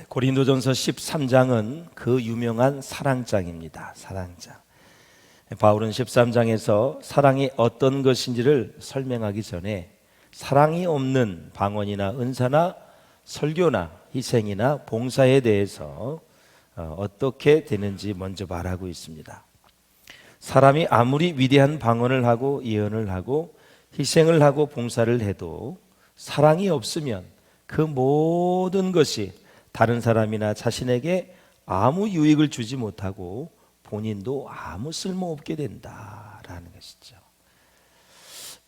고린도전서 13장은 그 유명한 사랑장입니다. 사랑장. 바울은 13장에서 사랑이 어떤 것인지를 설명하기 전에 사랑이 없는 방언이나 은사나 설교나 희생이나 봉사에 대해서 어떻게 되는지 먼저 말하고 있습니다. 사람이 아무리 위대한 방언을 하고 예언을 하고 희생을 하고 봉사를 해도 사랑이 없으면 그 모든 것이 다른 사람이나 자신에게 아무 유익을 주지 못하고 본인도 아무 쓸모없게 된다라는 것이죠.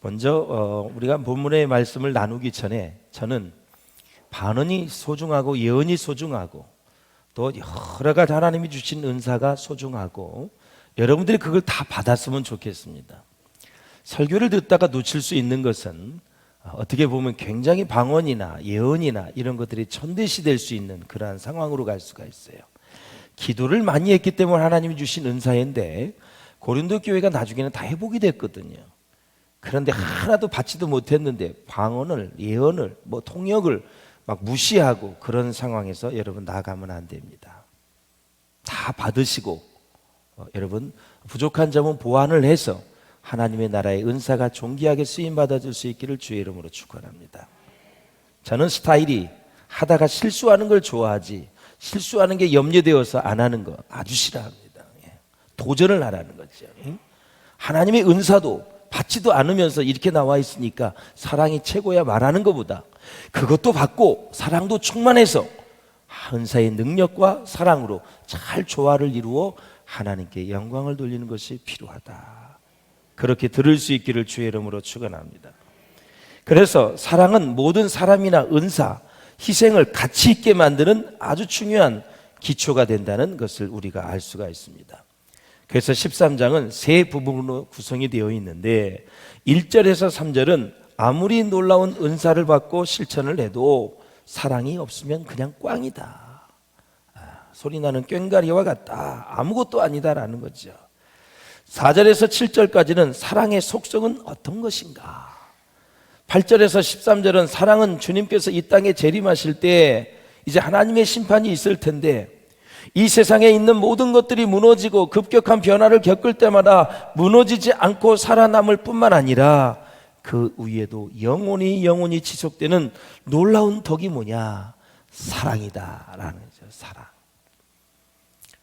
먼저 우리가 본문의 말씀을 나누기 전에 저는 반언이 소중하고 예언이 소중하고 또 여러 가지 하나님이 주신 은사가 소중하고 여러분들이 그걸 다 받았으면 좋겠습니다. 설교를 듣다가 놓칠 수 있는 것은 어떻게 보면 굉장히 방언이나 예언이나 이런 것들이 천대시 될 수 있는 그러한 상황으로 갈 수가 있어요. 기도를 많이 했기 때문에 하나님이 주신 은사인데 고린도 교회가 나중에는 다 회복이 됐거든요. 그런데 하나도 받지도 못했는데 방언을, 예언을, 통역을 막 무시하고 그런 상황에서 여러분 나가면 안 됩니다. 다 받으시고 여러분 부족한 점은 보완을 해서 하나님의 나라의 은사가 존귀하게 쓰임받아줄 수 있기를 주의 이름으로 축원합니다. 저는 스타일이 하다가 실수하는 걸 좋아하지 실수하는 게 염려되어서 안 하는 거 아주 싫어합니다. 도전을 하라는 거죠. 하나님의 은사도 받지도 않으면서 이렇게 나와 있으니까 사랑이 최고야 말하는 것보다 그것도 받고 사랑도 충만해서 은사의 능력과 사랑으로 잘 조화를 이루어 하나님께 영광을 돌리는 것이 필요하다. 그렇게 들을 수 있기를 주의 이름으로 축원합니다. 그래서 사랑은 모든 사람이나 은사, 희생을 가치 있게 만드는 아주 중요한 기초가 된다는 것을 우리가 알 수가 있습니다. 그래서 13장은 세 부분으로 구성이 되어 있는데 1절에서 3절은 아무리 놀라운 은사를 받고 실천을 해도 사랑이 없으면 그냥 꽝이다. 소리나는 꽹과리와 같다. 아무것도 아니다라는 거죠. 4절에서 7절까지는 사랑의 속성은 어떤 것인가? 8절에서 13절은 사랑은 주님께서 이 땅에 재림하실 때 이제 하나님의 심판이 있을 텐데 이 세상에 있는 모든 것들이 무너지고 급격한 변화를 겪을 때마다 무너지지 않고 살아남을 뿐만 아니라 그 위에도 영원히 지속되는 놀라운 덕이 뭐냐? 사랑이다라는 거죠.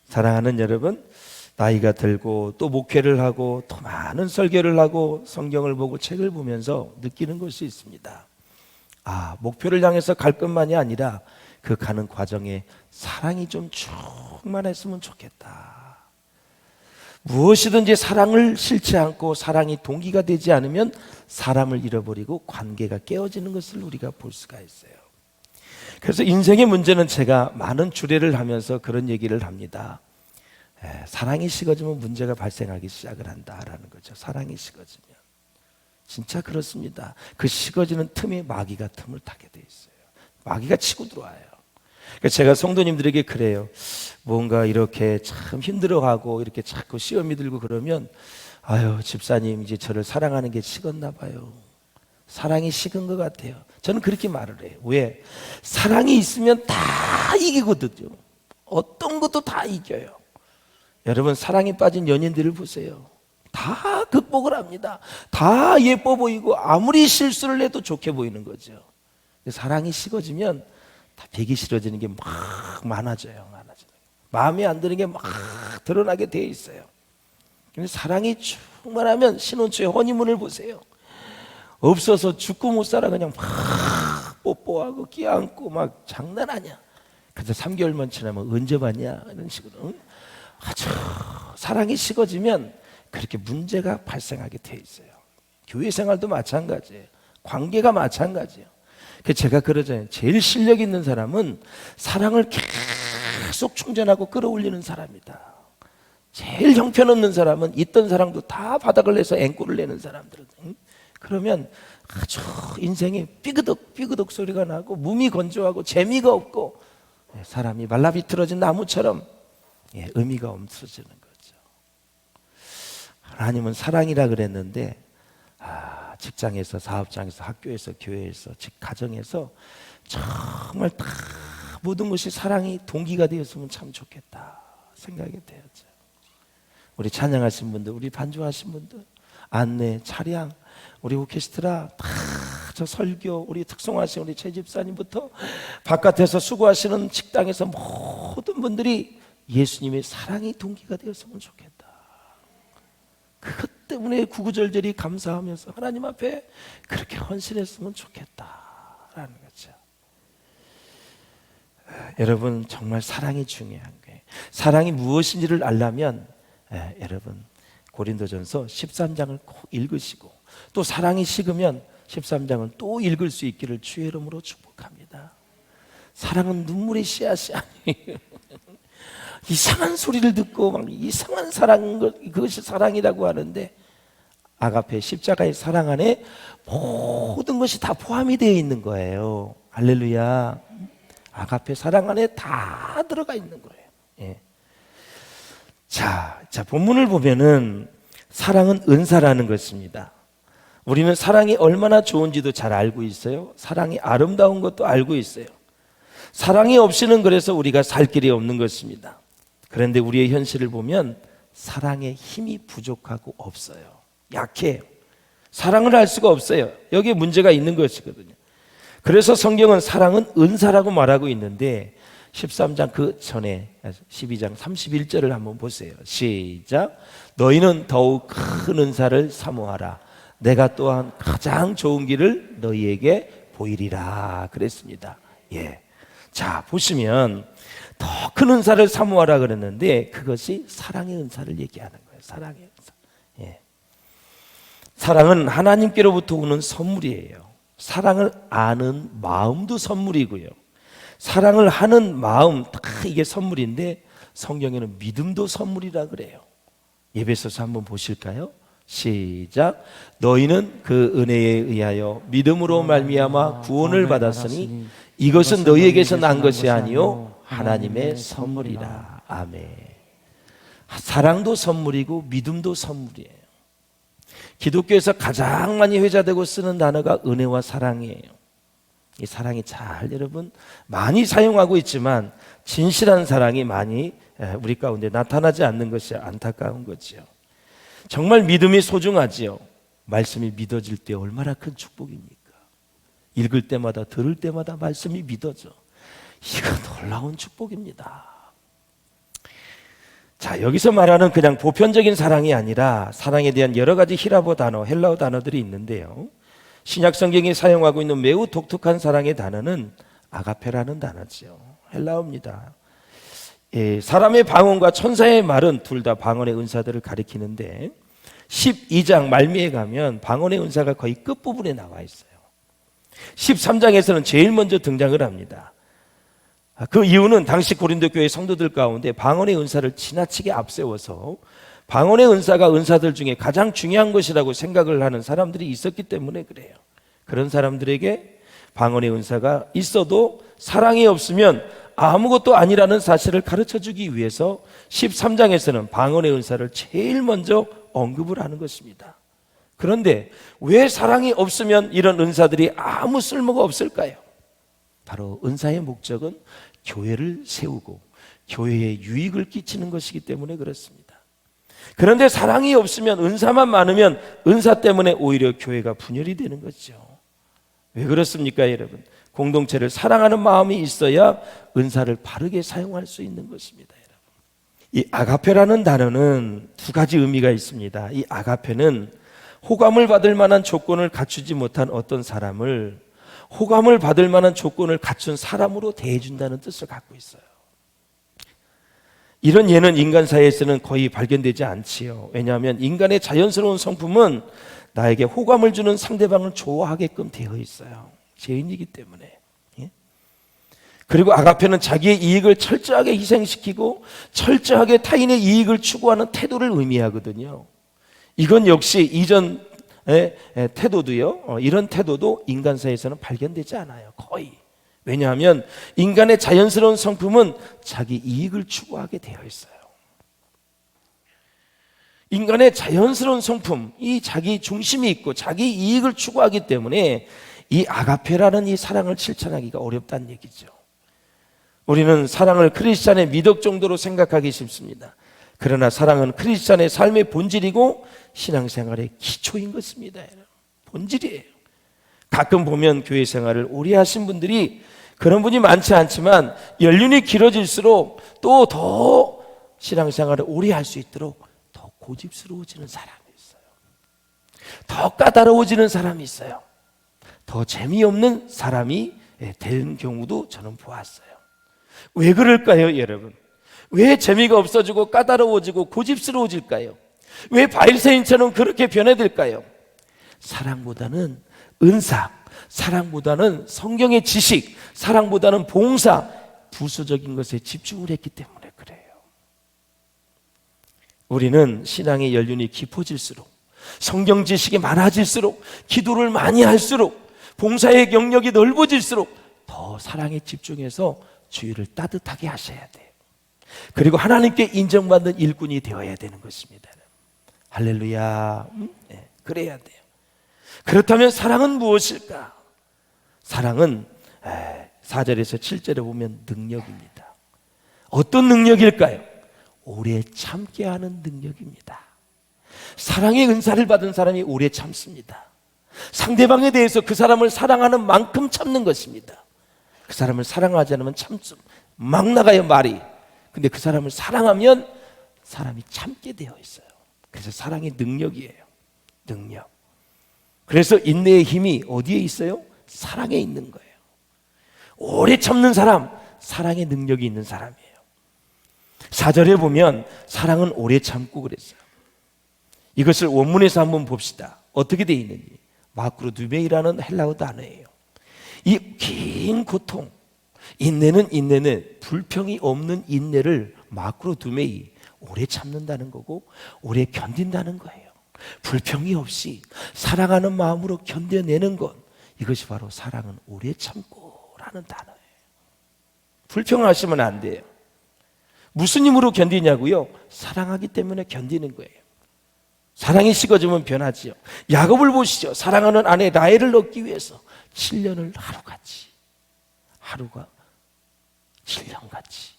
사랑하는 여러분, 나이가 들고 또 목회를 하고 또 많은 설교를 하고 성경을 보고 책을 보면서 느끼는 것이 있습니다. 목표를 향해서 갈 것만이 아니라 그 가는 과정에 사랑이 좀 충만했으면 좋겠다. 무엇이든지 사랑을 싫지 않고 사랑이 동기가 되지 않으면 사람을 잃어버리고 관계가 깨어지는 것을 우리가 볼 수가 있어요. 그래서 인생의 문제는 제가 많은 주례를 하면서 그런 얘기를 합니다. 사랑이 식어지면 문제가 발생하기 시작을 한다라는 거죠. 사랑이 식어지면 진짜 그렇습니다. 그 식어지는 틈에 마귀가 틈을 타게 돼 있어요. 마귀가 치고 들어와요. 그래서 제가 성도님들에게 그래요. 뭔가 이렇게 참 힘들어하고 이렇게 자꾸 시험이 들고 그러면 아유 집사님 이제 저를 사랑하는 게 식었나 봐요. 사랑이 식은 것 같아요. 저는 그렇게 말을 해요. 왜? 사랑이 있으면 다 이기거든요. 어떤 것도 다 이겨요. 여러분 사랑에 빠진 연인들을 보세요. 다 극복을 합니다. 다 예뻐 보이고 아무리 실수를 해도 좋게 보이는 거죠. 사랑이 식어지면 다 배기 싫어지는 게 막 많아져요. 마음에 안 드는 게 막 드러나게 돼 있어요. 근데 사랑이 충만하면 신혼초에 허니문을 보세요. 없어서 죽고 못 살아 그냥 막 뽀뽀하고 끼안고 막 장난 아니야. 그래서 3개월만 지나면 언제 봤냐 이런 식으로. 아주 사랑이 식어지면 그렇게 문제가 발생하게 돼 있어요. 교회 생활도 마찬가지예요. 관계가 마찬가지예요. 그래서 제가 그러잖아요. 제일 실력 있는 사람은 사랑을 계속 충전하고 끌어올리는 사람이다. 제일 형편없는 사람은 있던 사랑도 다 바닥을 내서 앵꼬를 내는 사람들은. 그러면 아주 인생에 삐그덕 소리가 나고 몸이 건조하고 재미가 없고 사람이 말라비틀어진 나무처럼 의미가 없어지는 거죠. 하나님은 사랑이라 그랬는데 직장에서, 사업장에서, 학교에서, 교회에서, 즉 가정에서 정말 다 모든 것이 사랑이 동기가 되었으면 참 좋겠다 생각이 되었죠. 우리 찬양하신 분들, 우리 반주하신 분들, 안내, 차량, 우리 오케스트라 다 저 설교, 우리 특송하신 우리 최 집사님부터 바깥에서 수고하시는 식당에서 모든 분들이 예수님의 사랑이 동기가 되었으면 좋겠다. 그것 때문에 구구절절히 감사하면서 하나님 앞에 그렇게 헌신했으면 좋겠다라는 거죠. 여러분, 정말 사랑이 중요한 거예요. 사랑이 무엇인지를 알려면 여러분 고린도전서 13장을 꼭 읽으시고, 또 사랑이 식으면 13장을 또 읽을 수 있기를 주의 이름으로 축복합니다. 사랑은 눈물의 씨앗이 아니에요. 이상한 소리를 듣고 막 이상한 사랑, 그것이 사랑이라고 하는데 아가페 십자가의 사랑 안에 모든 것이 다 포함이 되어 있는 거예요. 할렐루야. 아가페 사랑 안에 다 들어가 있는 거예요. 예. 자, 본문을 보면은 사랑은 은사라는 것입니다. 우리는 사랑이 얼마나 좋은지도 잘 알고 있어요. 사랑이 아름다운 것도 알고 있어요. 사랑이 없이는 그래서 우리가 살 길이 없는 것입니다. 그런데 우리의 현실을 보면 사랑의 힘이 부족하고 없어요. 약해요. 사랑을 할 수가 없어요. 여기에 문제가 있는 것이거든요. 그래서 성경은 사랑은 은사라고 말하고 있는데 13장 그 전에 12장 31절을 한번 보세요. 시작. 너희는 더욱 큰 은사를 사모하라. 내가 또한 가장 좋은 길을 너희에게 보이리라 그랬습니다. 예. 자, 보시면 더 큰 은사를 사모하라 그랬는데 그것이 사랑의 은사를 얘기하는 거예요. 사랑의 은사. 예. 사랑은 하나님께로부터 오는 선물이에요. 사랑을 아는 마음도 선물이고요. 사랑을 하는 마음, 다 이게 선물인데 성경에는 믿음도 선물이라 그래요. 에베소서 한번 보실까요? 시작. 너희는 그 은혜에 의하여 믿음으로 말미암아 구원을 받았으니 이것은 너희에게서 난 것이 아니요 하나님의 선물이라. 아멘. 사랑도 선물이고 믿음도 선물이에요. 기독교에서 가장 많이 회자되고 쓰는 단어가 은혜와 사랑이에요. 이 사랑이 잘 여러분 많이 사용하고 있지만 진실한 사랑이 많이 우리 가운데 나타나지 않는 것이 안타까운 거죠. 정말 믿음이 소중하지요. 말씀이 믿어질 때 얼마나 큰 축복입니까? 읽을 때마다 들을 때마다 말씀이 믿어져. 이거 놀라운 축복입니다. 자, 여기서 말하는 그냥 보편적인 사랑이 아니라 사랑에 대한 여러 가지 히라보 단어, 헬라어 단어들이 있는데요. 신약 성경이 사용하고 있는 매우 독특한 사랑의 단어는 아가페라는 단어죠. 헬라어입니다. 예, 사람의 방언과 천사의 말은 둘 다 방언의 은사들을 가리키는데 12장 말미에 가면 방언의 은사가 거의 끝부분에 나와 있어요. 13장에서는 제일 먼저 등장을 합니다. 그 이유는 당시 고린도 교회 성도들 가운데 방언의 은사를 지나치게 앞세워서 방언의 은사가 은사들 중에 가장 중요한 것이라고 생각을 하는 사람들이 있었기 때문에 그래요. 그런 사람들에게 방언의 은사가 있어도 사랑이 없으면 아무것도 아니라는 사실을 가르쳐주기 위해서 13장에서는 방언의 은사를 제일 먼저 언급을 하는 것입니다. 그런데 왜 사랑이 없으면 이런 은사들이 아무 쓸모가 없을까요? 바로 은사의 목적은 교회를 세우고 교회에 유익을 끼치는 것이기 때문에 그렇습니다. 그런데 사랑이 없으면, 은사만 많으면 은사 때문에 오히려 교회가 분열이 되는 거죠. 왜 그렇습니까, 여러분? 공동체를 사랑하는 마음이 있어야 은사를 바르게 사용할 수 있는 것입니다, 여러분. 이 아가페라는 단어는 두 가지 의미가 있습니다. 이 아가페는 호감을 받을 만한 조건을 갖추지 못한 어떤 사람을 호감을 받을 만한 조건을 갖춘 사람으로 대해준다는 뜻을 갖고 있어요. 이런 예는 인간 사이에서는 거의 발견되지 않지요. 왜냐하면 인간의 자연스러운 성품은 나에게 호감을 주는 상대방을 좋아하게끔 되어 있어요. 죄인이기 때문에. 그리고 아가페는 자기의 이익을 철저하게 희생시키고 철저하게 타인의 이익을 추구하는 태도를 의미하거든요. 이건 역시 이전의 태도도요, 이런 태도도 인간 사이에서는 발견되지 않아요. 거의. 왜냐하면 인간의 자연스러운 성품은 자기 이익을 추구하게 되어 있어요. 인간의 자연스러운 성품, 이 자기 중심이 있고 자기 이익을 추구하기 때문에 이 아가페라는 이 사랑을 실천하기가 어렵다는 얘기죠. 우리는 사랑을 크리스찬의 미덕 정도로 생각하기 쉽습니다. 그러나 사랑은 크리스찬의 삶의 본질이고 신앙생활의 기초인 것입니다. 본질이에요. 가끔 보면 교회 생활을 오래 하신 분들이, 그런 분이 많지 않지만 연륜이 길어질수록 또 더 신앙생활을 오래 할 수 있도록 더 고집스러워지는 사람이 있어요. 더 까다로워지는 사람이 있어요. 더 재미없는 사람이 된 경우도 저는 보았어요. 왜 그럴까요, 여러분? 왜 재미가 없어지고 까다로워지고 고집스러워질까요? 왜 바리새인처럼 그렇게 변해들까요? 사랑보다는 은사, 사랑보다는 성경의 지식, 사랑보다는 봉사, 부수적인 것에 집중을 했기 때문에 그래요. 우리는 신앙의 연륜이 깊어질수록, 성경 지식이 많아질수록, 기도를 많이 할수록, 봉사의 영역이 넓어질수록 더 사랑에 집중해서 주위를 따뜻하게 하셔야 돼요. 그리고 하나님께 인정받는 일꾼이 되어야 되는 것입니다. 할렐루야. 네, 그래야 돼요. 그렇다면 사랑은 무엇일까? 사랑은 4절에서 7절에 보면 능력입니다. 어떤 능력일까요? 오래 참게 하는 능력입니다. 사랑의 은사를 받은 사람이 오래 참습니다. 상대방에 대해서 그 사람을 사랑하는 만큼 참는 것입니다. 그 사람을 사랑하지 않으면 참죠. 막 나가요, 말이. 근데 그 사람을 사랑하면 사람이 참게 되어 있어요. 그래서 사랑의 능력이에요. 능력. 그래서 인내의 힘이 어디에 있어요? 사랑에 있는 거예요. 오래 참는 사람, 사랑의 능력이 있는 사람이에요. 4절에 보면 사랑은 오래 참고 그랬어요. 이것을 원문에서 한번 봅시다. 어떻게 되어 있는지. 마크로두메이라는 헬라어 단어예요. 이 긴 고통, 인내는 불평이 없는 인내를 마크로두메이, 오래 참는다는 거고 오래 견딘다는 거예요. 불평이 없이 사랑하는 마음으로 견뎌내는 것, 이것이 바로 사랑은 오래 참고라는 단어예요. 불평하시면 안 돼요. 무슨 힘으로 견디냐고요? 사랑하기 때문에 견디는 거예요. 사랑이 식어지면 변하지요. 야곱을 보시죠. 사랑하는 아내 라헬을 얻기 위해서 7년을 하루같이, 하루가 7년같이,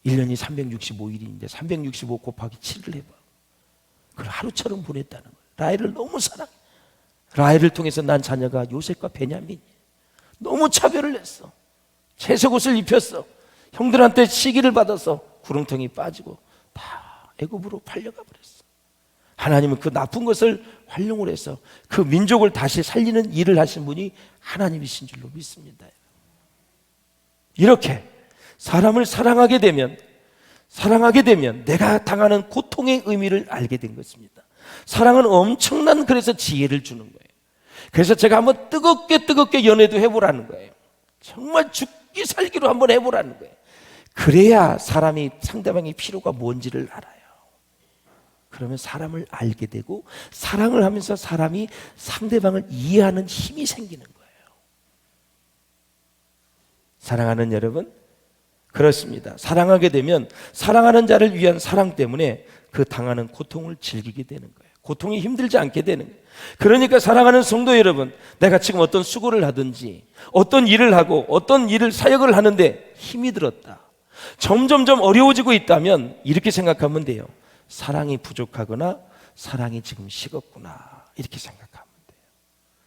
1년이 365일인데 365 곱하기 7을 해봐. 그걸 하루처럼 보냈다는 거예요. 라헬을 너무 사랑해. 라헬을 통해서 난 자녀가 요셉과 베냐민이에요. 너무 차별을 했어. 채석옷을 입혔어. 형들한테 시기를 받아서 구렁텅이 빠지고 다 애굽으로 팔려가 버렸어. 하나님은 그 나쁜 것을 활용을 해서 그 민족을 다시 살리는 일을 하신 분이 하나님이신 줄로 믿습니다. 이렇게 사람을 사랑하게 되면 내가 당하는 고통의 의미를 알게 된 것입니다. 사랑은 엄청난, 그래서 지혜를 주는 거예요. 그래서 제가 한번 뜨겁게 연애도 해보라는 거예요. 정말 죽기 살기로 한번 해보라는 거예요. 그래야 사람이, 상대방의 필요가 뭔지를 알아요. 그러면 사람을 알게 되고 사랑을 하면서 사람이 상대방을 이해하는 힘이 생기는 거예요. 사랑하는 여러분, 그렇습니다. 사랑하게 되면 사랑하는 자를 위한 사랑 때문에 그 당하는 고통을 즐기게 되는 거예요. 고통이 힘들지 않게 되는 거예요. 그러니까 사랑하는 성도 여러분, 내가 지금 어떤 수고를 하든지 어떤 일을 하고 어떤 일을 사역을 하는데 힘이 들었다, 점점점 어려워지고 있다면 이렇게 생각하면 돼요. 사랑이 부족하거나 사랑이 지금 식었구나, 이렇게 생각하면 돼요.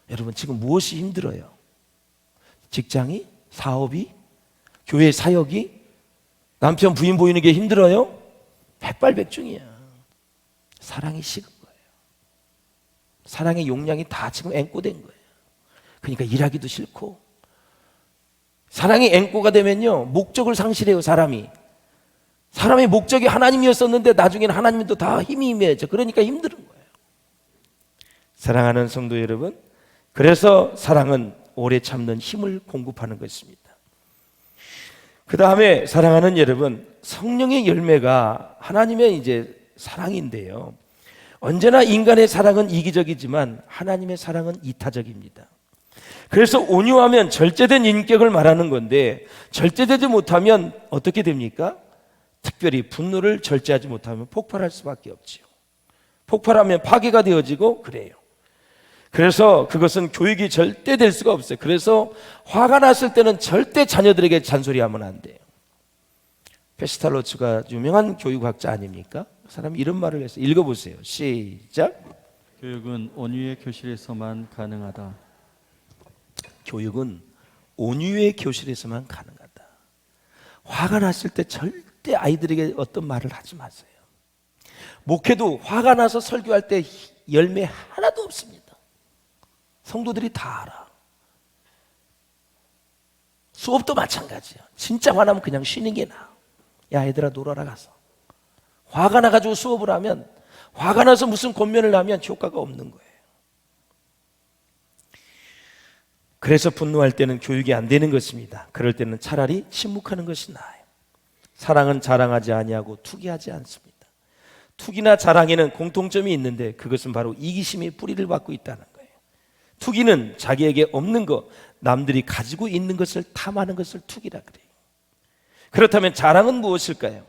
여러분, 지금 무엇이 힘들어요? 직장이? 사업이? 교회 사역이? 남편 부인 보이는 게 힘들어요? 백발백중이야. 사랑이 식은 거예요. 사랑의 용량이 다 지금 앵꼬된 거예요. 그러니까 일하기도 싫고, 사랑이 앵꼬가 되면요 목적을 상실해요. 사람의 목적이 하나님이었었는데 나중에는 하나님도 다 힘이 임해져. 그러니까 힘든 거예요. 사랑하는 성도 여러분, 그래서 사랑은 오래 참는 힘을 공급하는 것입니다. 그 다음에 사랑하는 여러분, 성령의 열매가 하나님의 이제 사랑인데요, 언제나 인간의 사랑은 이기적이지만 하나님의 사랑은 이타적입니다. 그래서 온유하면 절제된 인격을 말하는 건데, 절제되지 못하면 어떻게 됩니까? 특별히 분노를 절제하지 못하면 폭발할 수밖에 없지요. 폭발하면 파괴가 되어지고 그래요. 그래서 그것은 교육이 절대 될 수가 없어요. 그래서 화가 났을 때는 절대 자녀들에게 잔소리하면 안 돼요. 페스탈로츠가 유명한 교육학자 아닙니까? 그 사람이 이런 말을 했어요. 읽어보세요. 시작. 교육은 온유의 교실에서만 가능하다. 교육은 온유의 교실에서만 가능하다. 화가 났을 때 절대 아이들에게 어떤 말을 하지 마세요. 목회도 화가 나서 설교할 때 열매 하나도 없습니다. 성도들이 다 알아. 수업도 마찬가지야. 진짜 화나면 그냥 쉬는 게 나아. 야, 얘들아 놀아라 가서. 화가 나가지고 수업을 하면, 화가 나서 무슨 권면을 하면 효과가 없는 거예요. 그래서 분노할 때는 교육이 안 되는 것입니다. 그럴 때는 차라리 침묵하는 것이 나아요. 사랑은 자랑하지 아니하고 투기하지 않습니다. 투기나 자랑에는 공통점이 있는데 그것은 바로 이기심의 뿌리를 받고 있다는 거예요. 투기는 자기에게 없는 것, 남들이 가지고 있는 것을 탐하는 것을 투기라 그래요. 그렇다면 자랑은 무엇일까요?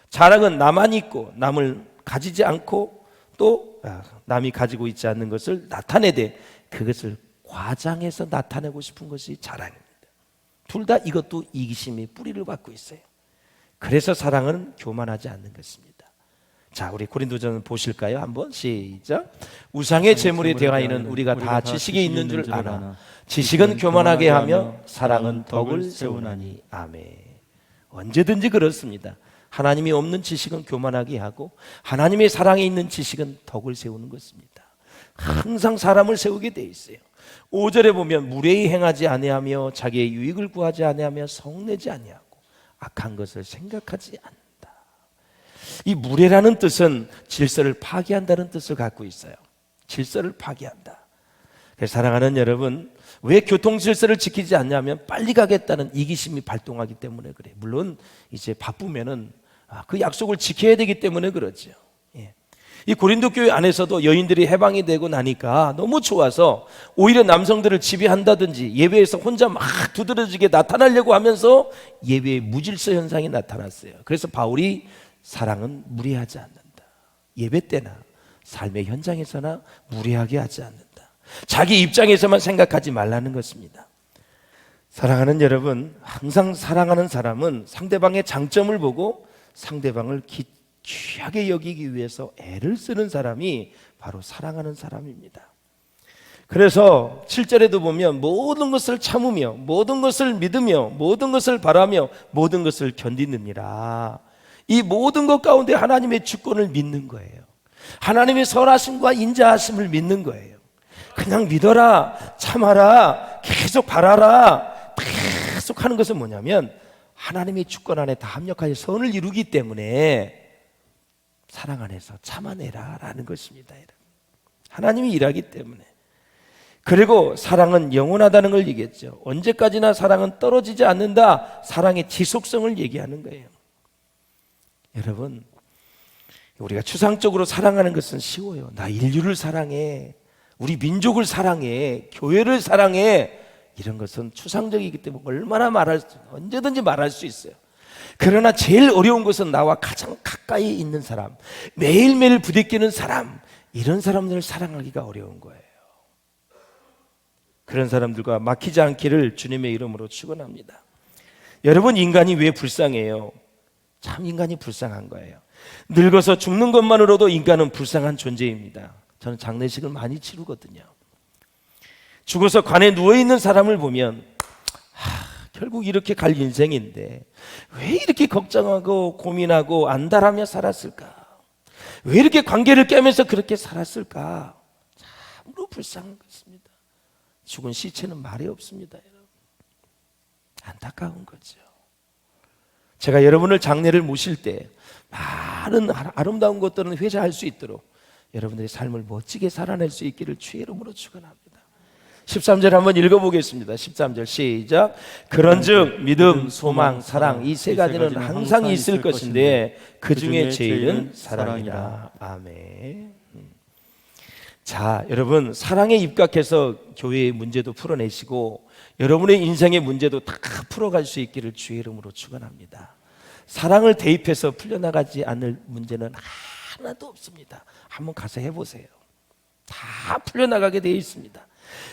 자랑은 나만 있고 남을 가지지 않고 또 남이 가지고 있지 않는 것을 나타내되 그것을 과장해서 나타내고 싶은 것이 자랑입니다. 둘 다 이것도 이기심의 뿌리를 받고 있어요. 그래서 사랑은 교만하지 않는 것입니다. 자, 우리 고린도전 보실까요? 한번 시작. 우상의 제물에 대하여는 우리가 다 지식이 있는 줄 아나 지식은 교만하게 하며 사랑은 덕을 세우나니. 아멘. 언제든지 그렇습니다. 하나님이 없는 지식은 교만하게 하고 하나님의 사랑에 있는 지식은 덕을 세우는 것입니다. 항상 사람을 세우게 돼 있어요. 5절에 보면 무례히 행하지 아니하며 자기의 유익을 구하지 아니하며 성내지 아니하고 악한 것을 생각하지 않는다. 이 무례라는 뜻은 질서를 파괴한다는 뜻을 갖고 있어요. 질서를 파괴한다. 사랑하는 여러분, 왜 교통 질서를 지키지 않냐면 빨리 가겠다는 이기심이 발동하기 때문에 그래요. 물론 이제 바쁘면은 그 약속을 지켜야 되기 때문에 그렇죠. 예. 이 고린도 교회 안에서도 여인들이 해방이 되고 나니까 너무 좋아서 오히려 남성들을 지배한다든지 예배에서 혼자 막 두드러지게 나타나려고 하면서 예배의 무질서 현상이 나타났어요. 그래서 바울이 사랑은 무례하지 않는다. 예배 때나 삶의 현장에서나 무례하게 하지 않는다. 자기 입장에서만 생각하지 말라는 것입니다. 사랑하는 여러분, 항상 사랑하는 사람은 상대방의 장점을 보고 상대방을 귀하게 여기기 위해서 애를 쓰는 사람이 바로 사랑하는 사람입니다. 그래서 7절에도 보면 모든 것을 참으며 모든 것을 믿으며 모든 것을 바라며 모든 것을 견디느니라. 이 모든 것 가운데 하나님의 주권을 믿는 거예요. 하나님의 선하심과 인자하심을 믿는 거예요. 그냥 믿어라, 참아라, 계속 바라라, 계속 하는 것은 뭐냐면 하나님의 주권 안에 다 합력하여 선을 이루기 때문에 사랑 안에서 참아내라 라는 것입니다. 하나님이 일하기 때문에. 그리고 사랑은 영원하다는 걸 얘기했죠. 언제까지나 사랑은 떨어지지 않는다. 사랑의 지속성을 얘기하는 거예요. 여러분, 우리가 추상적으로 사랑하는 것은 쉬워요. 나 인류를 사랑해, 우리 민족을 사랑해, 교회를 사랑해, 이런 것은 추상적이기 때문에 얼마나 언제든지 말할 수 있어요. 그러나 제일 어려운 것은 나와 가장 가까이 있는 사람, 매일매일 부딪히는 사람, 이런 사람들을 사랑하기가 어려운 거예요. 그런 사람들과 막히지 않기를 주님의 이름으로 축원합니다. 여러분, 인간이 왜 불쌍해요? 참 인간이 불쌍한 거예요. 늙어서 죽는 것만으로도 인간은 불쌍한 존재입니다. 저는 장례식을 많이 치르거든요. 죽어서 관에 누워있는 사람을 보면 결국 이렇게 갈 인생인데 왜 이렇게 걱정하고 고민하고 안달하며 살았을까? 왜 이렇게 관계를 깨면서 그렇게 살았을까? 참으로 불쌍한 것입니다. 죽은 시체는 말이 없습니다. 여러분. 안타까운 거죠. 제가 여러분을 장례를 모실 때 많은 아름다운 것들은 회자할 수 있도록 여러분들의 삶을 멋지게 살아낼 수 있기를 주의 이름으로 축원합니다. 13절 한번 읽어보겠습니다. 13절 시작. 그런즉 믿음, 소망, 사랑 이 세 가지는 항상 있을 것인데 그 중에 제일은 사랑이라. 아멘. 자, 여러분, 사랑에 입각해서 교회의 문제도 풀어내시고 여러분의 인생의 문제도 다 풀어갈 수 있기를 주의 이름으로 축원합니다. 사랑을 대입해서 풀려나가지 않을 문제는 하나도 없습니다. 한번 가서 해보세요. 다 풀려나가게 되어 있습니다.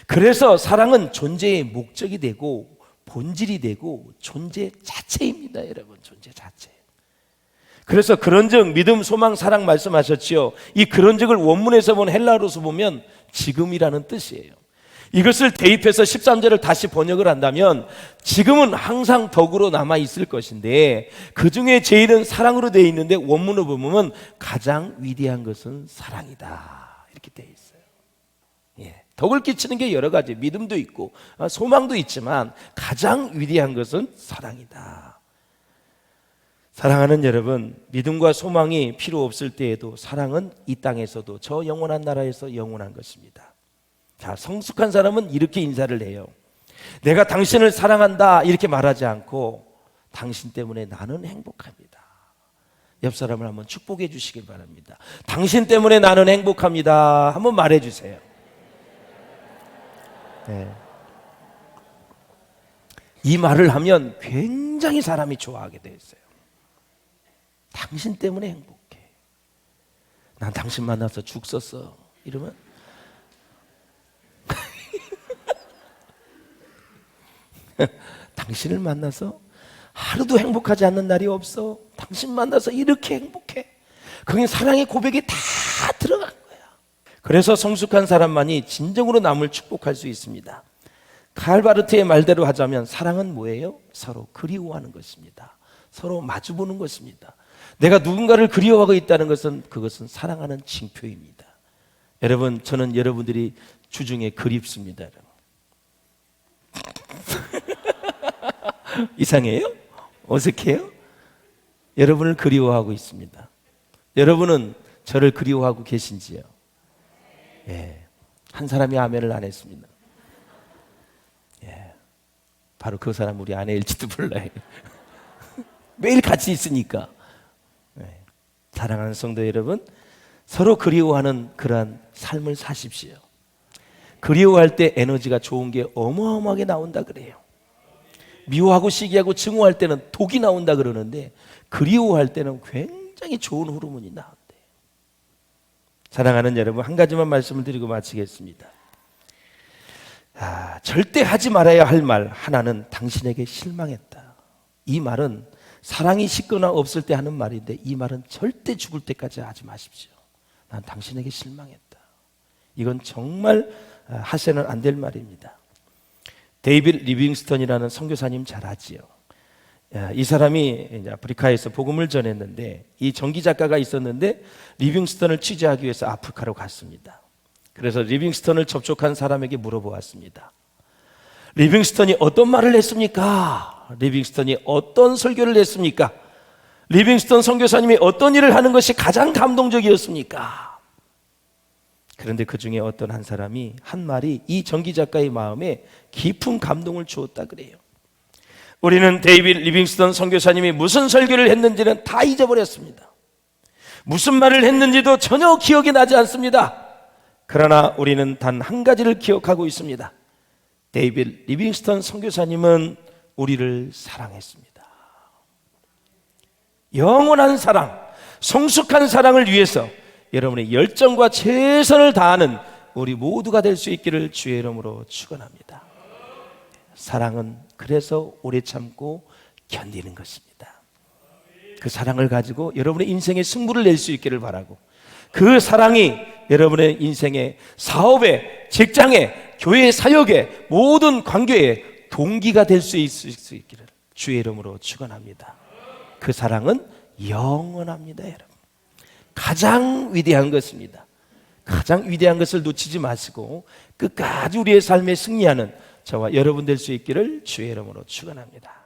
그래서 사랑은 존재의 목적이 되고 본질이 되고 존재 자체입니다. 여러분, 존재 자체. 그래서 그런즉 믿음, 소망, 사랑 말씀하셨지요. 이 그런즉을 원문에서 본 헬라어로서 보면 지금이라는 뜻이에요. 이것을 대입해서 13절을 다시 번역을 한다면 지금은 항상 덕으로 남아있을 것인데 그 중에 제일은 사랑으로 되어 있는데 원문을 보면 가장 위대한 것은 사랑이다 이렇게 되어 있어요. 덕을 끼치는 게 여러 가지, 믿음도 있고 소망도 있지만 가장 위대한 것은 사랑이다. 사랑하는 여러분, 믿음과 소망이 필요 없을 때에도 사랑은 이 땅에서도 저 영원한 나라에서 영원한 것입니다. 자, 성숙한 사람은 이렇게 인사를 해요. 내가 당신을 사랑한다 이렇게 말하지 않고 당신 때문에 나는 행복합니다. 옆 사람을 한번 축복해 주시길 바랍니다. 당신 때문에 나는 행복합니다. 한번 말해 주세요. 이 말을 하면 굉장히 사람이 좋아하게 돼 있어요. 당신 때문에 행복해. 난 당신 만나서 죽 썼어. 이러면 당신을 만나서 하루도 행복하지 않는 날이 없어. 당신 만나서 이렇게 행복해. 그게 사랑의 고백이 다 들어간 거야. 그래서 성숙한 사람만이 진정으로 남을 축복할 수 있습니다. 칼바르트의 말대로 하자면 사랑은 뭐예요? 서로 그리워하는 것입니다. 서로 마주보는 것입니다. 내가 누군가를 그리워하고 있다는 것은 그것은 사랑하는 징표입니다. 여러분, 저는 여러분들이 주중에 그립습니다. 이상해요? 어색해요? 여러분을 그리워하고 있습니다. 여러분은 저를 그리워하고 계신지요? 한 사람이 아멘을 안 했습니다. 바로 그 사람 우리 아내일지도 몰라요. 매일 같이 있으니까. 사랑하는 성도 여러분, 서로 그리워하는 그러한 삶을 사십시오. 그리워할 때 에너지가 좋은 게 어마어마하게 나온다 그래요. 미워하고 시기하고 증오할 때는 독이 나온다 그러는데 그리워할 때는 굉장히 좋은 호르몬이 나온대요. 사랑하는 여러분, 한 가지만 말씀을 드리고 마치겠습니다. 절대 하지 말아야 할 말 하나는 당신에게 실망했다. 이 말은 사랑이 식거나 없을 때 하는 말인데 이 말은 절대 죽을 때까지 하지 마십시오. 난 당신에게 실망했다. 이건 정말 하셔는 안 될 말입니다. 데이빗 리빙스턴이라는 선교사님 잘 아지요. 이 사람이 이제 아프리카에서 복음을 전했는데 이 전기 작가가 있었는데 리빙스턴을 취재하기 위해서 아프리카로 갔습니다. 그래서 리빙스턴을 접촉한 사람에게 물어보았습니다. 리빙스턴이 어떤 말을 했습니까? 리빙스턴이 어떤 설교를 했습니까? 리빙스턴 선교사님이 어떤 일을 하는 것이 가장 감동적이었습니까? 그런데 그 중에 어떤 한 사람이 한 말이 이 전기 작가의 마음에 깊은 감동을 주었다 그래요. 우리는 데이빗 리빙스턴 선교사님이 무슨 설교를 했는지는 다 잊어버렸습니다. 무슨 말을 했는지도 전혀 기억이 나지 않습니다. 그러나 우리는 단 한 가지를 기억하고 있습니다. 데이빗 리빙스턴 선교사님은 우리를 사랑했습니다. 영원한 사랑, 성숙한 사랑을 위해서 여러분의 열정과 최선을 다하는 우리 모두가 될 수 있기를 주의 이름으로 축원합니다. 사랑은 그래서 오래 참고 견디는 것입니다. 그 사랑을 가지고 여러분의 인생에 승부를 낼 수 있기를 바라고, 그 사랑이 여러분의 인생에, 사업에, 직장에, 교회 사역에, 모든 관계에 동기가 될 수 있기를 주의 이름으로 축원합니다. 그 사랑은 영원합니다. 여러분, 가장 위대한 것입니다. 가장 위대한 것을 놓치지 마시고 끝까지 우리의 삶에 승리하는 저와 여러분 될 수 있기를 주의 이름으로 축원합니다.